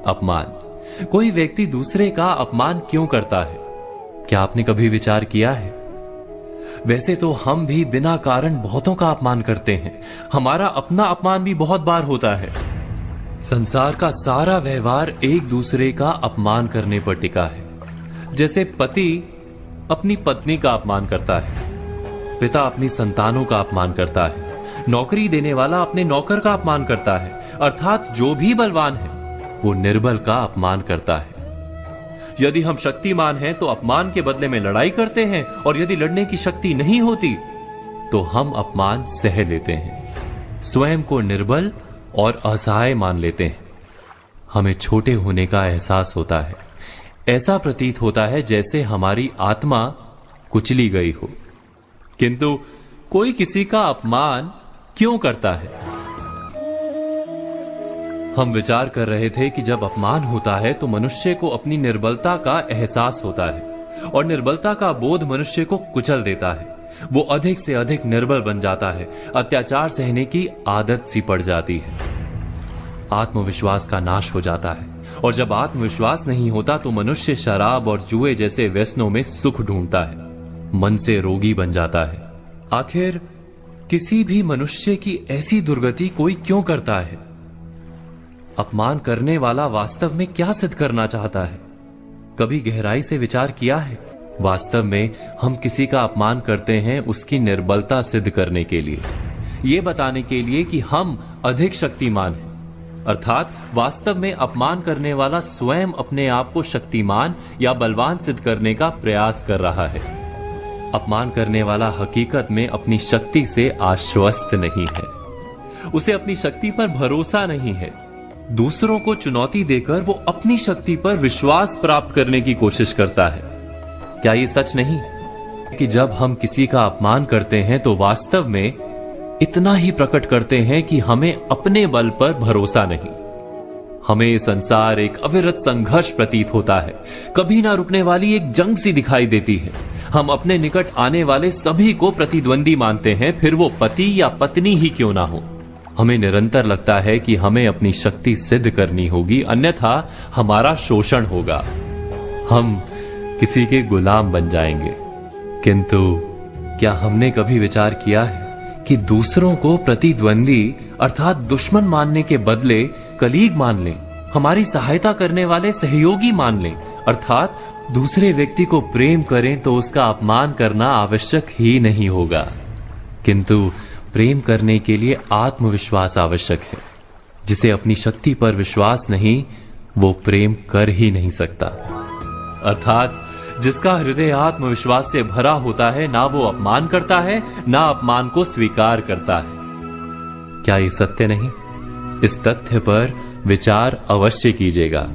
अपमान। कोई व्यक्ति दूसरे का अपमान क्यों करता है? क्या आपने कभी विचार किया है? वैसे तो हम भी बिना कारण बहुतों का अपमान करते हैं। हमारा अपना अपमान भी बहुत बार होता है। संसार का सारा व्यवहार एक दूसरे का अपमान करने पर टिका है। जैसे पति अपनी पत्नी का अपमान करता है, पिता अपनी संतानों का अपमान करता है, नौकरी देने वाला अपने नौकर का अपमान करता है, अर्थात जो भी बलवान है वो निर्बल का अपमान करता है। यदि हम शक्तिमान हैं तो अपमान के बदले में लड़ाई करते हैं, और यदि लड़ने की शक्ति नहीं होती तो हम अपमान सह लेते हैं, स्वयं को निर्बल और असहाय मान लेते हैं। हमें छोटे होने का एहसास होता है। ऐसा प्रतीत होता है जैसे हमारी आत्मा कुचली गई हो। किंतु कोई किसी का अपमान क्यों करता है? हम विचार कर रहे थे कि जब अपमान होता है तो मनुष्य को अपनी निर्बलता का एहसास होता है, और निर्बलता का बोध मनुष्य को कुचल देता है। वो अधिक से अधिक निर्बल बन जाता है, अत्याचार सहने की आदत सी पड़ जाती है, आत्मविश्वास का नाश हो जाता है। और जब आत्मविश्वास नहीं होता तो मनुष्य शराब और जुए जैसे व्यसनों में सुख ढूंढता है, मन से रोगी बन जाता है। आखिर किसी भी मनुष्य की ऐसी दुर्गति कोई क्यों करता है? अपमान करने वाला वास्तव में क्या सिद्ध करना चाहता है? कभी गहराई से विचार किया है? वास्तव में हम किसी का अपमान करते हैं उसकी निर्बलता सिद्ध करने के लिए, यह बताने के लिए कि हम अधिक शक्तिमान हैं। अर्थात वास्तव में अपमान करने वाला स्वयं अपने आप को शक्तिमान या बलवान सिद्ध करने का प्रयास कर रहा है। अपमान करने वाला हकीकत में अपनी शक्ति से आश्वस्त नहीं है, उसे अपनी शक्ति पर भरोसा नहीं है। दूसरों को चुनौती देकर वो अपनी शक्ति पर विश्वास प्राप्त करने की कोशिश करता है। क्या ये सच नहीं कि जब हम किसी का अपमान करते हैं तो वास्तव में इतना ही प्रकट करते हैं कि हमें अपने बल पर भरोसा नहीं? हमें ये संसार एक अविरत संघर्ष प्रतीत होता है, कभी ना रुकने वाली एक जंग सी दिखाई देती है। हम अपने निकट आने वाले सभी को प्रतिद्वंदी मानते हैं, फिर वो पति या पत्नी ही क्यों ना हो। हमें निरंतर लगता है कि हमें अपनी शक्ति सिद्ध करनी होगी, अन्यथा हमारा शोषण होगा, हम किसी के गुलाम बन जाएंगे। किंतु क्या हमने कभी विचार किया है कि दूसरों को प्रतिद्वंदी अर्थात दुश्मन मानने के बदले कलीग मान लें, हमारी सहायता करने वाले सहयोगी मान लें, अर्थात दूसरे व्यक्ति को प्रेम करें तो उसका अपमान करना आवश्यक ही नहीं होगा। किंतु प्रेम करने के लिए आत्मविश्वास आवश्यक है। जिसे अपनी शक्ति पर विश्वास नहीं, वो प्रेम कर ही नहीं सकता। अर्थात जिसका हृदय आत्मविश्वास से भरा होता है, ना वो अपमान करता है, ना अपमान को स्वीकार करता है। क्या ये सत्य नहीं? इस तथ्य पर विचार अवश्य कीजिएगा।